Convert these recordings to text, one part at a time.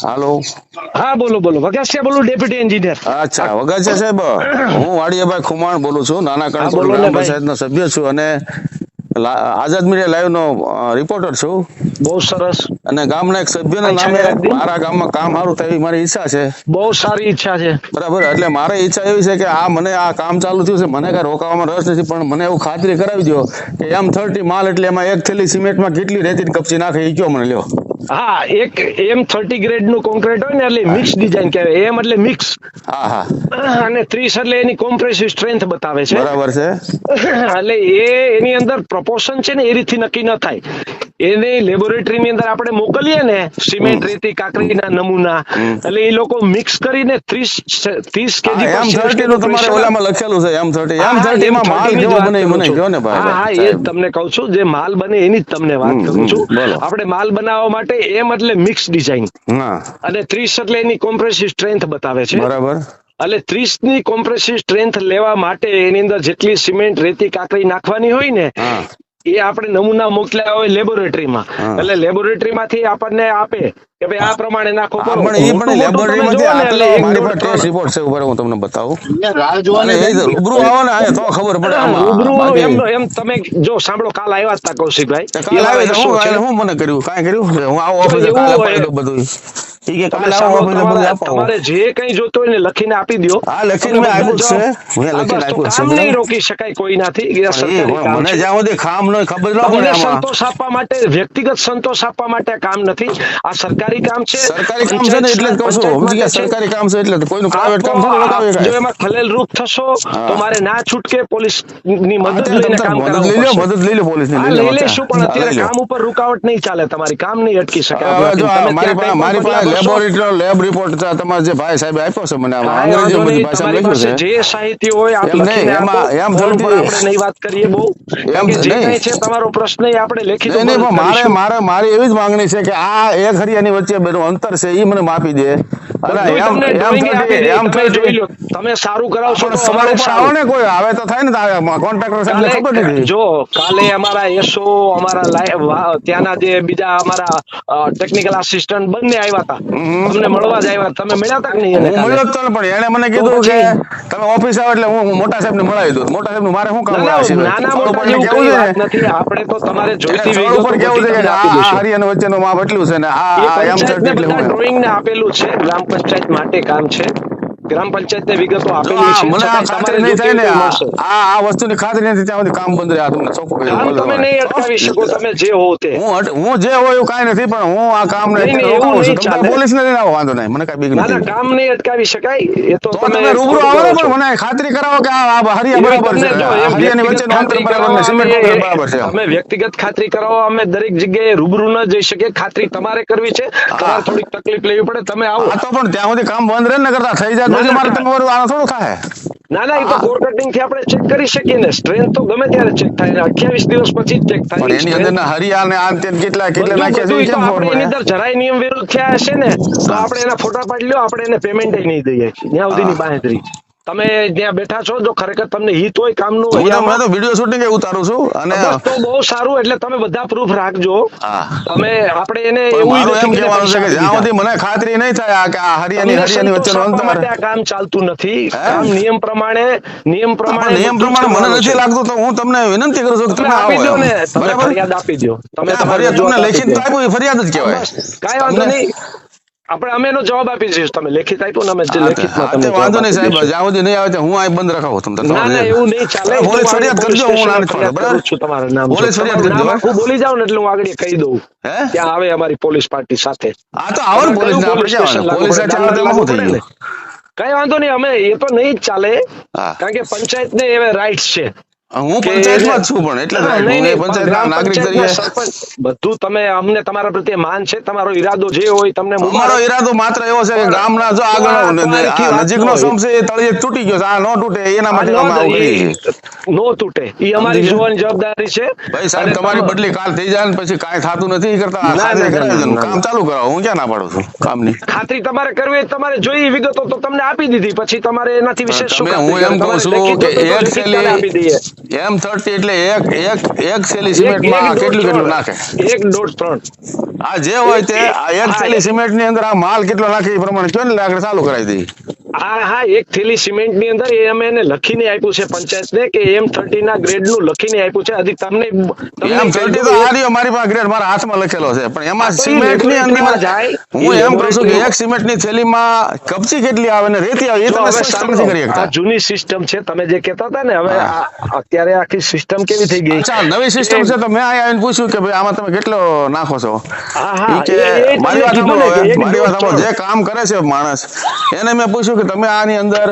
હાલો. હા બોલો બોલો. વગાસિયા બોલું, ડેપ્યુટી એન્જિનિયર. અચ્છા, વગાસિયા સાહેબ, હું વાડિયાભાઈ ખુમાણ બોલું છું. નાના હા કણકોટ બોલો ને ગ્રામ ભાઈ. પંચાયતનો સભ્ય છું અને આઝાદ મીડિયા લાઈવ નો રિપોર્ટર છું. બહુ સરસ. અને ગામના એક સભ્યના ઈચ્છા નામે એ રાખ દે. મારા ગામમાં કામ સારું થાય એવી મારી ઈચ્છા છે. બહુ સારી ઈચ્છા છે. બરાબર, એટલે મારી ઈચ્છા એવી છે કે મને આ કામ ચાલુ થયું છે, મને કઈ રોકાવામાં રસ નથી, પણ મને એવું ખાતરી કરાવી દો કે M30 માલ એટલે એમાં એક થેલી સિમેન્ટમાં કેટલી રેતી કપચી નાખે એ કયો મને લ્યો. હા, એક M30 ગ્રેડ નું કોન્ક્રીટ હોય ને એટલે મિક્સ ડિઝાઇન કહેવાય. એમ એટલે મિક્સ. હા હા, અને 30 એટલે એની કોમ્પ્રેસિવ સ્ટ્રેન્થ બતાવે છે. બરાબર છે. એટલે એની અંદર પ્રપોર્શન છે ને એ રીતથી નક્કી ન થાય. એને લેબોરેટરી ની અંદર આપણે મોકલીએ ને સિમેન્ટ રેતી કાકરીના નમૂના, એટલે એ લોકો મિક્સ કરીને 30 કેજી M30 નું તમારે ઓલામાં લખેલું છે. M30 માં માલ કેવો બને એ મને કહો ને ભાઈ. હા, એ જ તમને કહું છું, જે માલ બને એની જ તમને વાત કરું છું. આપણે માલ બનાવવા માટે એમ એટલે મિક્સ ડિઝાઇન, અને 30 એટલે એની કોમ્પ્રેસિવ સ્ટ્રેન્થ બતાવે છે. બરાબર. એટલે 30 ની કોમ્પ્રેસિવ સ્ટ્રેન્થ લેવા માટે એની અંદર જેટલી સિમેન્ટ રેતી કાકરી નાખવાની હોય ને એ આપણે નમૂના મોકલ્યા હોય લેબોરેટરીમાં, એટલે લેબોરેટરી માંથી આપણને આપે કે ભાઈ આ પ્રમાણે નાખો. પણ એ પણ લેબોરેટરીમાંથી આપેલો મારી પાસે ટેસ્ટ રિપોર્ટ છે, ઉપર હું તમને બતાવું. રૂબરૂ આવો ને આ તો ખબર પડે. રૂબરૂ એમ તમે જો સાંભળો, કાલ આવ્યા હતા કૌશિકભાઈ. કાલ આવે તો હું મને કર્યું કાંઈ કર્યું હું આવો ઓફિસે કાલ અપાઈ દઉં બધું. તમારે જે કઈ જોતું હોય ને લખીને આપી દો. હા, લખીને મેં આપ્યું છે. કામ નહીં રોકી શકાય કોઈનાથી. મને જ્યાં સુધી કામ નો ખબર ન પડે, સંતોષ આપવા માટે, વ્યક્તિગત સંતોષ આપવા માટે કામ નથી. આ સરકારી કામ છે. સરકારી કામ છે ને એટલે જ કહું છું. સરકારી કામ છે એટલે કોઈનું પ્રાઇવેટ કામ થોડું રોકાવે. જો એમાં ખલેલ રૂપ થશો તો મારે ના છૂટકે પોલીસ ની મદદ લઈને કામ કરાવવું પડશે. મદદ લઈ લો પોલીસ ની. લઈ લેશું, પણ અત્યારે કામ ઉપર રૂકાવટ નહીં ચાલે. તમારી કામ નહીં અટકી શકે. મારી પાસે લેબ રિપોર્ટ તમારે જે ભાઈ સાહેબ આપ્યો છે મને, અંગ્રેજી બધી ભાષામાં લખ્યું છે. જે સાહિત્ય હોય આપણે નહીં વાત કરીએ બહુ. જે કઈ છે તમારો પ્રશ્ન એ આપણે લેખિત. મારી એવી જ માંગણી છે કે આ એક હરિયાની વચ્ચે બેનું અંતર છે એ મને માપી દે. તમે સારું કરાવશો તો આવો ને, કોઈ આવે તો થાય ને. કોન્ટ્રાક્ટર સાહેબ ખબર નથી. જો કાલે અમારા એસઓ, અમારા ત્યાંના જે બીજા અમારા ટેકનિકલ આસિસ્ટન્ટ બંને આવ્યા હતા, તમને મળવા જ આવ્યા. તમે મળ્યા હતા કે નહીં? હું મળ્યો તો, પણ એને મને કીધું કે તમે ઓફિસ આવો એટલે હું મોટા સાહેબ ને મળાવી દઉં. મોટા સાહેબ નું મારે શું કામ? નાના મોટા જેવું કોઈ વાત નથી. આપણે તો તમારે જોઈતી ઉપર કેવું છે કે આ હરિયાના વચ્ચેનું માપ એટલું છે ને આ ડ્રોઈંગ ને આપેલું છે. ગ્રામ પંચાયત માટે કામ છે. ગ્રામ પંચાયત ને વિગતો આપેલી છે. મને આ ખાતરી નહીં થાય ને, આ વસ્તુની ખાતરી નથી ત્યાં સુધી કામ બંધ રહ્યા. તમને ચોખ્ખું કહી દઉં. તમે નહીં અટકાવી શકો, તમે જે હો તે. હું જે હોય એવું કાંઈ નથી, પણ હું આ કામ પોલીસ ને લઈને આવો, વાંધો નહીં, મને કઈ બીક નથી. કામ નહીં અટકાવી શકાય. એ તો તમે રૂબરૂ આવો ને, પણ મને ખાતરી કરાવો કે આ હરિયા બરાબર છે, હરિયાની વચ્ચેનું અંતર બરાબર છે, સિમેન્ટ બરાબર છે. અમે વ્યક્તિગત ખાતરી કરાવો. અમે દરેક જગ્યાએ રૂબરૂ ન જઈ શકીએ. ખાતરી તમારે કરવી છે. તમારે થોડીક તકલીફ લેવી પડે. તમે આવો તો, પણ ત્યાં સુધી કામ બંધ રહે ને કરતા થઈ જાય તો મારે તમારું આ થોડું થાય. ના, એ તો કોર કટિંગ થી આપણે ચેક કરી શકીએ ને. સ્ટ્રેન્થ તો ગમે ત્યારે ચેક થાય. 28 દિવસ પછી ચેક થાય. પણ એની અંદર હરિયા ને આ કેટલા નાખ્યા છે એની અંદર જરાય નિયમ વિરુદ્ધ થયા હશે ને તો આપણે એના ફોટા પાડી લ્યો. આપણે એને પેમેન્ટ નહીં દઈએ ત્યાં સુધીની બાંહેધરી. તમે જ્યાં બેઠા છો, જો ખરેખર તમને હિત હોય કામનું, હું તો વિડિયો શૂટિંગ ઉતારું છું અને તો બહુ સારું. એટલે તમે બધા પ્રૂફ રાખજો. તમે આપણે એને એવું એમ કહેવાનું છે કે જ્યાં સુધી મને ખાતરી નહીં થાય કે આ હરિયાની વચ્ચેનું અંતર માટે આ કામ ચાલતું નથી. કામ નિયમ પ્રમાણે મને નથી લાગતું, તો હું તમને વિનંતી કરું છું કે તમે આપી દો ને. તમે ફરિયાદ આપી દો. તમે તમને લેખિત આપ્યું એ ફરિયાદ જ કહેવાય. કાંઈ વાંધો નહીં. અમે એનો જવાબ આપી દઈશું. તમે લેખિત આપ્યો ને, અમે લેખિતમાં તમને વાંધો નહીં સાહેબ. જ્યાં સુધી નહીં આવે હું આ બંધ રખાવું. તમને ના, એવું નહીં ચાલે. પોલીસ ફરિયાદ કરજો. હું કરું છું તમારું નામ. પોલીસ ફરિયાદ કરજો. હું બોલી જાઉં ને એટલે હું આગળ કહી દઉં. ત્યાં આવે અમારી પોલીસ પાર્ટી સાથે. આ તો આવો પોલીસ ને આપણે પોલીસ સાથે શું થઈ ગયું? કઈ વાંધો નહીં. અમે એ તો નહીં જ ચાલે, કારણ કે પંચાયત ને એવા રાઇટ્સ છે. હું પંચાયતમાં જ છું, પણ એટલે પંચાયતના નાગરિક તરીકે બધું તમે અમને તમારા પ્રત્યે માન છે. તમારો ઈરાદો જે હોય તમને. અમારો ઈરાદો માત્ર એવો છે કે ગામના જો આગળ નજીકનો સંપ છે એ તળિયે તૂટી ગયો છે, આ ન તૂટે એના માટે નો તૂટે એ અમારી જોવાની જવાબદારી છે. ભાઈ સાહેબ, તમારી બદલી કાલ થઈ જાય ને પછી કાંઈ થતું નથી કરતા કામ ચાલુ કરાવો. હું ક્યાં ના પાડું છું કામની. ખાતરી તમારે કરવી, તમારે જોઈ વિગતો તો તમને આપી દીધી. પછી તમારે એનાથી વિશેષ શું? હું એમ કહું છું કે એક થેલી M30 એટલે એક થેલી સિમેન્ટમાં કેટલું નાખે? 1.5-3 આ જે હોય તે આ એક હા, થેલી સિમેન્ટ ની અંદર આ માલ કેટલો નાખે એ પ્રમાણે કયો ને આગળ ચાલુ કરાવી દઈએ. હા, એક થેલી સિમેન્ટ ની અંદર એ અમે એને લખીને આપ્યું છે પંચાયતને કે M30 ના ગ્રેડ નું લખીને આપ્યું છે. હજી તમને M30 તો આ રહ્યો મારી પાસે ગ્રેડ મારા હાથમાં લખેલો છે, પણ એમાં આ તો ઈ સિમેન્ટ ની અંદર લેબોરેટરીમાં જાય. હું ઈ એમ કહું છું કે લેબોરેટરીમાં- એક સિમેન્ટ ની થેલીમાં કપચી કેટલી આવે ને રેતી આવે એ જો તમે હવે સ્પષ્ટ સાંભળો, નથી કરી આ શકતા. જૂની સિસ્ટમ છે તમે જે કહેતા હતા ને, હવે હા. અત્યારે આખી સિસ્ટમ કેવી થઈ ગઈ? અચ્છા, નવી સિસ્ટમ છે તો મેં અહીંયા આવીને પૂછ્યું કે ભાઈ આમાં તમે કેટલો નાખો છો? હા, ઈ કે એ મારી વાત તમને સાંભળો કીધું ને હવે, કે મારી વાત સાંભળો. 1.5-3. જે કામ કરે છે માણસ એને મેં પૂછ્યું કે તમે આની અંદર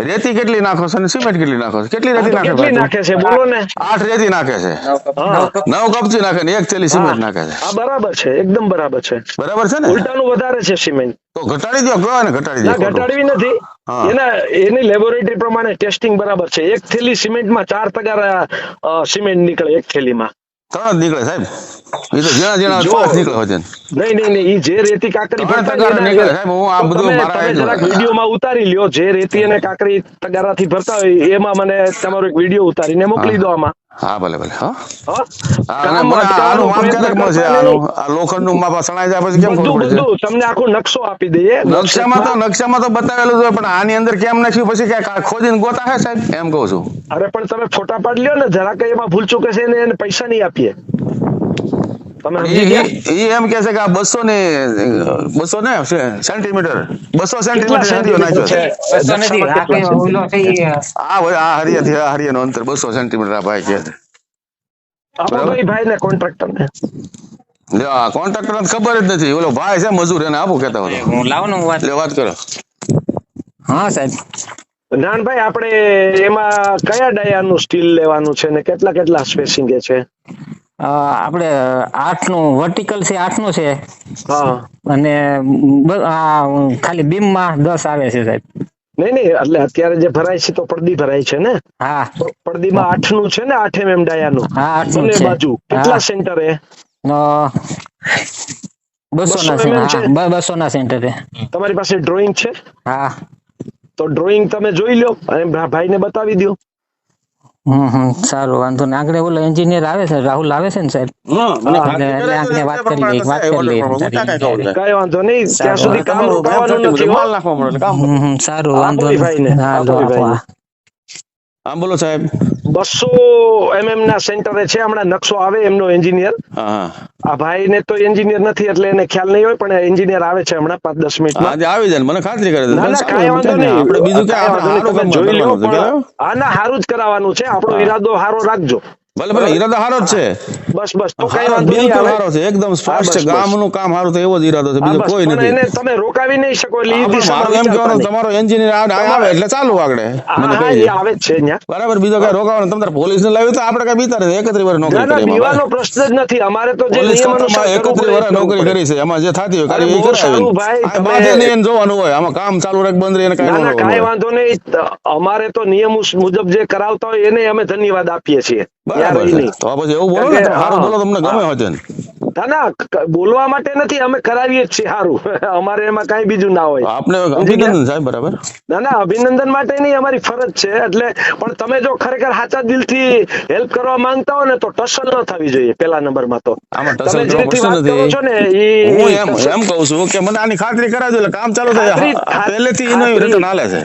રેતી કેટલી નાખો છો અને સિમેન્ટ કેટલી નાખો છો? કેટલી હા, રેતી તો નાખે કેટલી ભાઈ નાખે છે બોલો ને? તું? 8 રેતી નાખે છે, હા, 9 કપચી નાખે ને 1 થેલી સિમેન્ટ નાખે છે. હા, બરાબર છે, એકદમ બરાબર છે. બરાબર છે ને? ઉલટાનું વધારે છે સિમેન્ટ. તો ઘટાડી દો, કયો ને ઘટાડી દો ના, ખોટું. ઘટાડવી નથી. હા. એની લેબોરેટરી પ્રમાણે ટેસ્ટિંગ બરાબર છે. એક થેલી સિમેન્ટમાં 4 તગારા સિમેન્ટ નીકળે એક થેલીમાં. 3 જ નીકળે સાહેબ. એ તો ઝીણા જો- 5 નીકળે હોય છે. નહીં, ઈ જે રેતી કાકરી 3 ભરતા તગારા હોય નીકળે સાહેબ. હું આ તો બધું તમે મારા જરાક વિડીયોમાં ઉતારી લ્યો. જે રેતી અને કાકરી તગારાથી ભરતા હોય એમાં મને તમારો એક વિડીયો ઉતારીને મોકલી દો આમાં. હા, ભલે ભલે. હા, હા? અને કામ મને અટકાવવાનો આનું માપ પ્રયત્ન ક્યારેક મળશે? કરતા નહીં. આ લોખંડનું માપ સણાઈ જાય પછી કેમ ખબર બધું પડશે? બધું તમને આખો નકશો આપી દઈએ. નકશામાં તો બતાવેલું જ હોય, પણ આની અંદર કેમ નાખ્યું પછી ક્યાંક ખોદીને ગોતા હે સાહેબ, એમ કહું છું. અરે પણ તમે ફોટા પાડી લ્યો ને, જરાક એમાં ભૂલ ચૂકે છે એને પૈસા નહીં આપીએ. તમે સમજી ગયા? ઈ એમ કે છે કે આ 200 ને સેન્ટીમીટર 200 કેટલા સેન્ટીમીટર નાખ્યો છે. નથી આ કઈ ઓલો છે ઈ, આ હરિયાનું અંતર 200 સેન્ટીમીટર આ ભાઈ કહે છે. આપો ભાઈને કોન્ટ્રાક્ટર ને. લ્યો, આ કોન્ટ્રાક્ટર ખબર જ નથી. ઓલો ભાઈ છે મજૂર, એને આપું કહેતા હોય. હું લાવું ને હું વાત. લે વાત કરો. હા સાહેબ, નાનભાઈ, આપણે એમાં કયા ડાયાનું સ્ટીલ લેવાનું છે ને કેટલા સ્પેસિંગ છે? આપણે 8 નું વર્ટિકલ છે, 8 નું છે, હા, અને આ ખાલી બીમ માં 10 આવે છે સાહેબ. નહીં, એટલે અત્યારે જે ભરાય છે તો પડદી ભરાય છે ને? હા તો પડદીમાં 8 નું છે ને, 8 mm ડાયાનું. હા, 8 નું બંને છે. બાજુ કેટલા હા. સેન્ટરે? 200 ના mm છે? છે. 200 ના સેન્ટર છે. તમારી પાસે ડ્રોઈંગ છે? હા. તો ડ્રોઈંગ તમે જોઈ લો અને ભાઈને બતાવી દો. સારું, વાંધો નહીં. આગળ ઓલો એન્જિનિયર આવે છે, રાહુલ આવે છે ને સાહેબ, એટલે આગળ વાત કરી લઈએ, કઈ વાંધો નહીં, ત્યાં સુધી કામ રોકાવાનું નથી હો. માલ નાખવા મળે એટલે કામ. સારું, આપો વાંધો ઈ ભાઈને, નહીં. આપો ઈ ભાઈને. હા, બોલો સાહેબ. 200 mm ના સેન્ટરે છે. હમણાં નકશો આવે એમનો એન્જિનિયર. હા, આ ભાઈને તો એન્જિનિયર નથી એટલે એને ખ્યાલ નહીં હોય, પણ એન્જિનિયર આવે છે હમણાં 5-10 મિનિટમાં. આજે આવી જાય ને મને ખાતરી કરે છે. ના, ના, કાંઈ વાંધો નહીં. આપણે બીજું કે કાંઈ વાંધો નહીં, તમે જોઈ લો, આપણે પણ હા, ના, હારું જ કરાવવાનું છે. આપણો ઈરાદો હારો રાખજો. ભલે ઈરાદો સારો જ છે. બસ તો કઈ વાંધો નહીં. બિલકુલ હવે સારો છે, એકદમ સ્પષ્ટ છે. બસ. ગામનું કામ સારું તો એવો જ ઈરાદો છે, હા, બીજો બસ, કોઈ પણ નથી. એને તમે રોકાવી નહીં શકો એટલે ઈ હા, પણ દિશામાં મારું એમ વિચારતા કહેવાનું નહીં. તમારો એન્જિનિયર આવે એટલે ચાલુ આગળ હા, મને હા, કહી એ દે. આવે જ છે અહીંયા. બરાબર, બીજો કઈ રોકાવાનું તમારે પોલીસ ને લાવ્યું તો આપણે કઈ બીતા નથી. 31 વર્ષ નોકરી ના, ના, કરી એમાં બીવાનો ભાઈ. પ્રશ્ન જ નથી. અમારે તો જે પોલીસ નિયમ અનુસાર ખાતામાં કરવું 31 પડે એ વર્ષ જ નોકરી કરવું કરી છે, એમાં જે થતી હોય અરે, કાર્ય એ બહુ સારું કરાવી. ભાઈ, આ તમે- માથે નહીં એને જોવાનું હોય, આમાં કામ ચાલુ રાખ બંધ રહે એને કાંઈ ના, ના, ન કાંઈ હોય. વાંધો નહીં. અમારે તો નિયમ મુજબ જે કરાવતા હોય એને અમે ધન્યવાદ આપીએ છીએ. બરાબર યાર, એ છે. નહીં. તો પછી એવું બોલો ને, કારણ કે, તમે સારું હા, બોલો, તમને ગમે હા. હોય છે. ના, ના, બોલવા માટે નથી, અમે કરાવીએ જ છીએ. સારું, અમારે એમાં કાંઈ બીજું ના હોય. આપને સમજી ગયા? અભિનંદન સાહેબ. બરાબર. ના, ના, અભિનંદન માટે નહીં, અમારી ફરજ છે. એટલે પણ તમે જો ખરેખર સાચા દિલથી હેલ્પ કરવા માંગતા હો ને તો ટસલ ન થવી જોઈએ પેલા નંબરમાં. તો આમાં તમે ટસલ જે કરવો રીતથી પ્રશ્ન વાત કરો નથી. છો ને હું એ એમ કહું છું કે મને આની ખાતરી કરાવજો એટલે કામ ચાલુ થાય. ખાતરી- પહેલેથી એનો ખાતરી- રિટર્ન હાલે છે.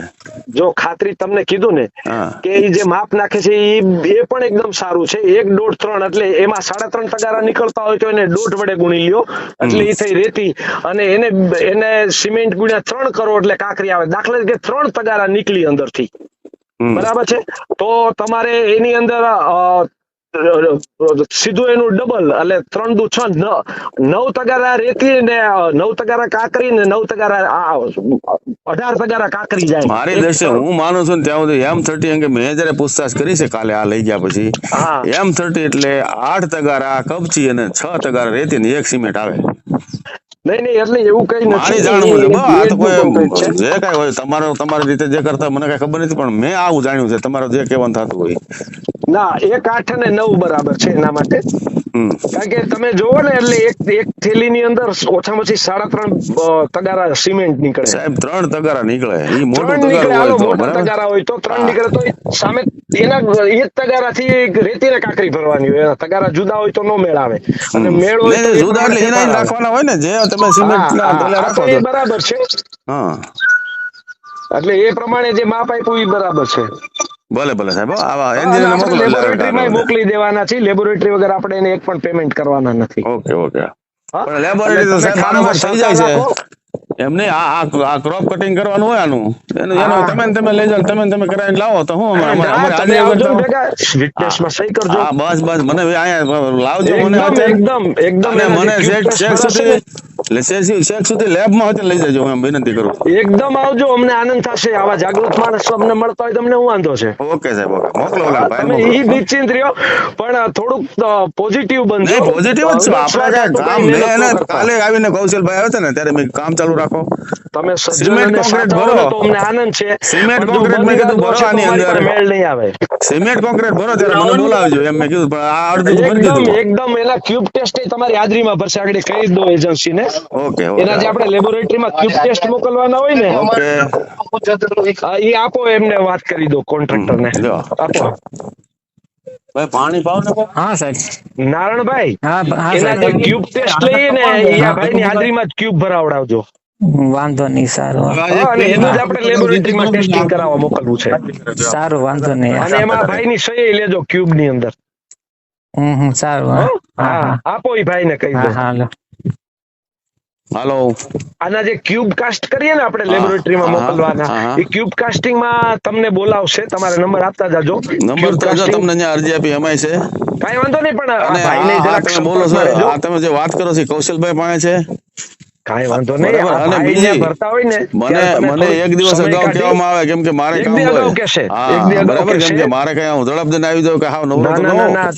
જો ખાતરી તમને કીધું ને હા. કે એ જે માપ નાખે છે એ પણ એકદમ સારું છે. 1.5-3 એટલે એમાં 3.5 તગારા નીકળતા હોય તો એને 1.5 વડે ગુણી લ્યો એટલે એ થઈ રેતી, અને એને સિમેન્ટ ગુણ્યા 3 કરો એટલે કાકરી આવે. દાખલા તરીકે 3 તગારા નીકળી અંદરથી, બરાબર છે, તો તમારે એની અંદર સીધું એનું ડબલ એટલે 3 દુ 6 9 તગારા રેતી ને 9 તગારા કાકરી ને 9 તગારા 18 તગારા કાકરી જાય. મારી દ્રષ્ટિએ હું માનું છું ને ત્યાં સુધી M30 અંગે મેં જયારે પૂછતાછ કરી છે કાલે આ લઈ ગયા પછી, હા. M30 એટલે 8 તગારા કપચી અને 6 તગારા રેતી ને 1 સિમેન્ટ આવે. નહીં, એટલે એવું કઈ મારી નથી. જાણ મુજબ આ તો કોઈ complete છે. જે કઈ હોય તમારી રીતે જે કરતા મને કઈ ખબર નથી, પણ મેં આવું જાણ્યું છે. તમારે જે કહેવાનું થતું હોય. ના, 1, 8 અને 9 બરાબર છે એના માટે. કારણ કે તમે જોવો ને એટલે એક થેલીની અંદર ઓછામાં ઓછી 3.5 તગારા સિમેન્ટ નીકળે. સાહેબ 3 તગારા નીકળે, ઈ મોટું 3 નીકળે, તગારું હાલો હોય તો મોટા બરાબર. તગારા હોય તો 3 નીકળે તો સામે એના એ જ તગારાથી રેતી ને કાંકરી ભરવાની હોય. એના તગારા જુદા હોય તો નો મેળ આવે, અને મેળ હોય તો નહીં, એ જુદા એટલે પ્રમાણે એના ફેરફાર આવે. રાખવાના હોય ને, જે તમે સિમેન્ટ ના હા, ઢગલા હા, રાખો તો એ છો. બરાબર છે. હા, એટલે એ પ્રમાણે જે માપ આપ્યું એ બરાબર છે. ભલે ભલે સાહેબ હો. આવા હા, અને એન્જિનિયરને આપણે મોકલો એટલે આગળ લેબોરેટરીમાં આગળ વધે. મોકલી દેવાના છે. લેબોરેટરી વગર આપણે એને એક પણ પેમેન્ટ કરવાના નથી. Okay okay. હા? પણ લેબોરેટરી તો એટલે સાહેબ તમે બરાબર કામમાં થઈ જાય સહકાર છે. રાખો. એમ નહીં, આ ક્રોપ કટિંગ કરવાનું હોય આનું, એનું હા. તમે લઈ જાઓ, તમે કરાવીને લાવો તો હું અમારે ના, અમારે તમે હાજરી આવજો વગર તો ભેગા વિટનેસમાં સહી કરજો. હા બસ મને અહીંયા લાવજો મને એકદમ હાથે. એકદમ અને એના જે મને cube test ચેક ભરાશે સુધી ને, ચેક સુધી લેબમાં હાથે લઈ જજો, હું એમ વિનંતી કરું. એકદમ આવજો, અમને આનંદ થશે. આવા જાગૃત માણસો અમને મળતા હોય તમને શું વાંધો છે? ઓકે સાહેબ ઓકે, મોકલો ઓલા હા, ભાઈ તમે મોકલો. ઈ નિશ્ચિંત રહ્યો, પણ થોડુંક પોઝિટિવ બનજો. નહીં પોઝિટિવ જ છું આપણે અંધવિશ્વાસ કાંઈ આટલું કામ કાંઈ મેં મહેનત ન એને કરતા. કાલે આવીને કૌશલભાઈ આવ્યા હતા ને ત્યારે મેં કામ ચાલુ રાખો. તમે સજ્જન સિમેન્ટ અને કોન્ક્રીટ સાચા ભરો. હો ને તો અમને આનંદ છે. સિમેન્ટ પણ જો કોન્ક્રીટ મેં બધી કીધું વાત ભરો છે તો આની અમારી અંદર. પાસે મેળ નહીં આવે. સિમેન્ટ કોન્ક્રીટ ભરો ત્યારે મને બોલાવજો એમ મેં કીધું, પણ આ અડધું તો ભરી દીધું. એકદમ એના ક્યુબ ટેસ્ટ તમારી હાજરીમાં ભરશે. આગળ કહી દો એજન્સીને. ઓકે એના જે આપણે લેબોરેટરીમાં ક્યુબ ટેસ્ટ મોકલવાના હોય ને, ઓકે. એ આપો, એમને વાત કરી દો કોન્ટ્રાક્ટરને. લ્યો. આપો ભાઈ પાણી પાવ ને કોઈ? હા સાહેબ. નારણભાઈ, હા હા એના જે સાહેબ. ક્યુબ ટેસ્ટ લઈએ ને એ આ ભાઈની હાજરીમાં જ ક્યુબ ભરાવડાવજો. વાંધો નહીં, સારું. હા, અને એનું જ આપણે લેબોરેટરીમાં ટેસ્ટિંગ કરાવવા મોકલવું છે. સારું, વાંધો નહીં. અને એમાં ભાઈની સહી લેજો ક્યુબ ની અંદર. સારું. હો? હા હા, આપો એ ભાઈને કહી હા દો. હા હાલો. હાલો. આના જે ક્યુબ કાસ્ટ કરીએ ને આપણે લેબોરેટરીમાં હા, મોકલવાના, હા. એ ક્યુબ કાસ્ટિંગ માં તમને બોલાવશે. તમારે નંબર આપતા જાજો. નંબર તો જો તમને અહીંયા અરજી આપી એમાંય છે. કઈ વાંધો નહીં, પણ આ અને ભાઈને આ જરાક તમે બોલો છો, સંપર્કમાં રહેજો. આ તમે જે વાત કરો છો એ કૌશલભાઈ પાસે છે. કાંઈ વાંધો નહીં. બરાબર. આ અને ભાઈને બીજી ભરતા હોય ને મને ત્યારે તમે મને થોડુંક એક દિવસ સમય અગાઉ કાઢી- કહેવામાં આવે કેમ કે મારે એક કામ દી હોય. અગાઉ કહેશે. હા, એક દી અગાઉ બરાબર. કેમ કહેશે. કે મારે કઈ હું ઝડપ દઈને આવી જાઉં કે હાવ નવરો ના તો ના ન ના હોઉં. ના,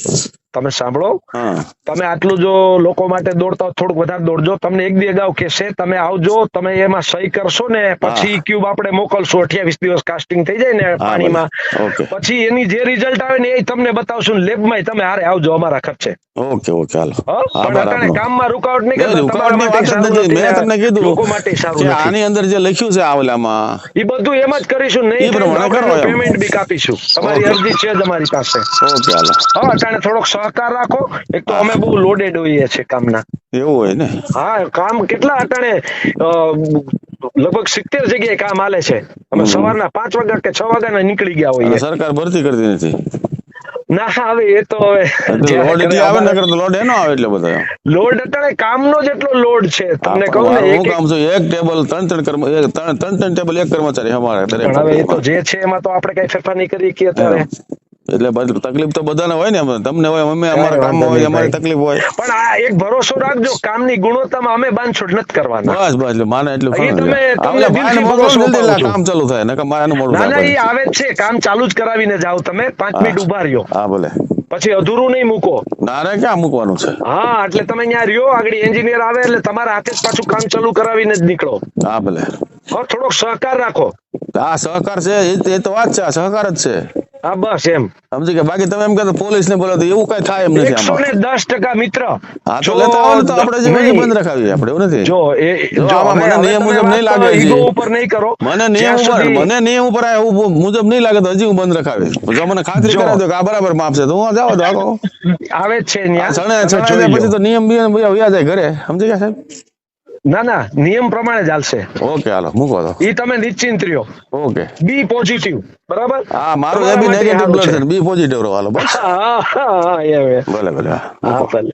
તમે સાંભળો. હા તમે આટલું જો લોકો માટે દોડતા હો, થોડુંક વધારે દોડજો. તમને એક દી અગાઉ કહેશે, તમે આવજો, તમે એમાં સહી કરશો ને પછી ક્યુબ આપણે મોકલશું. 28 દિવસ કાસ્ટિંગ થઈ જાય ને પાણીમાં, ઓકે પછી એની જે રિઝલ્ટ આવે ને એ તમને બતાવશું. લેબમાં તમે હારે આવજો અમારા ખર્ચે. ઓકે ઓકે હાલો. હો? પણ આભાર અટાણે આપનો. કામમાં રૂકાવટ નહીં નહીં, કરતા. તમારા રૂકાવટની માટે વાત જ સારું નથી. નથી મેં ને તમને કીધું લોકો માટે સારું કે નથી. આની અંદર જે લખ્યું છે આ ઓલામાં એ બધું એમ જ કરીશું. ઈ નહીં થાય તો પ્રમાણે આપણે કરો એમ. પેમેન્ટ બી કાપીશું. તમારી ઓકે. અરજી છે જ અમારી પાસે. ઓકે હાલો. હા, અટાણે થોડોક સહકાર રાખો. એક તો અમે બહુ લોડેડ હોઈએ છીએ કામના. એવું હોય ને. હા, કામ કેટલા અટાણે લગભગ 70 જગ્યાએ કામ હાલે છે. અમે સવારના 5 વાગ્યા કે 6 વાગ્યાના નીકળી ગયા અને હોઈએ. સરકાર ભરતી કરતી નથી. ના, હવે એ તો હવે લોડ એટલે આવે ને, નકર તો લોડ એનો આવે એટલે બધા. લોડ અટાણે કામનો જેટલો લોડ છે તમને કહું ને. હું કામ છું એક ટેબલ ત્રણ ટેબલ એક કર્મચારી અમારે દરેક પણ હવે એ તો office માં. જે છે એમાં તો આપણે કઈ ફેરફાર નહીં કરીએ કે અત્યારે. એટલે બધું તકલીફ તો બધાને હોય ને, તમને હોય, અમે અમારા કામમાં હોય, અમારી તકલીફ હોય. પણ આ એક ભરોસો રાખજો, કામની ગુણવત્તામાં અમે બાંધછોડ નથી કરવાના. બસ બસ એટલે માને એટલું એ ખરું તમે- છે. તમને આ ઓલા ભાઈને દિલથી મોકલો ભરોસો જલ્દી અપાવું છું. કામ ચાલુ થાય નકર મારે આનું મોડું ના ના, થાય એ આવે જ છે. કામ ચાલુ જ કરાવીને જાઓ તમે. 5 મિનિટ ઉભા રહ્યો, હા ભલે. પછી અધૂરું નહીં મૂકો. નારે ક્યાં મૂકવાનું છે. હા, એટલે તમે ત્યાં રહ્યો, આગળ એન્જિનિયર આવે એટલે તમારા હાથે જ પાછું કામ ચાલુ કરાવીને જ નીકળો. હા ભલે. થોડોક સહકાર રાખો. આ સહકાર છે એ તો વાત છે, આ સહકાર જ છે. હા, બસ એમ. સમજી કે બાકી તમે એમ કહો પોલીસ ને બોલો તો એવું કઈ થાય એમ નથી આમાં. 110% મિત્ર. હા તો લેતા આવો ને તો આપણે જે નહીં. બંધ રખાવીએ આપણે, એવું નથી. જો જો આમાં મને નિયમ મુજબ નહીં લાગે છે. ઈગો ઉપર નહીં કરો. મને નિયમ જ્યાં ઉપર સુધી- મુજબ નહીં લાગે તો હજી હું બંધ રખાવીશ. જો મને ખાતરી જો. કરાવી દો કે આ બરાબર માપ છે તો હું જાવ તો આગો આવે જ છે ન્યા. છણે તમે છણે જોઈ પછી લો. તો નિયમ બિયમ બધા વ્યા જાય ઘરે, સમજી ગયા સાહેબ. ના ના, નિયમ પ્રમાણે જ હાલશે. ઓકે હાલો મૂકો તો. ઈ તમે નિશ્ચિંત રહ્યો. ઓકે. બી પોઝિટિવ, બરાબર. હા મારું તમારા એ બી માટે નેગેટિવ સારું બ્લડ છે. છે, બી પોઝિટિવ રહો હાલો બસ. હા હા હા, એ હવે. ભલે ભલે હા, હા, મૂકો. ભલે.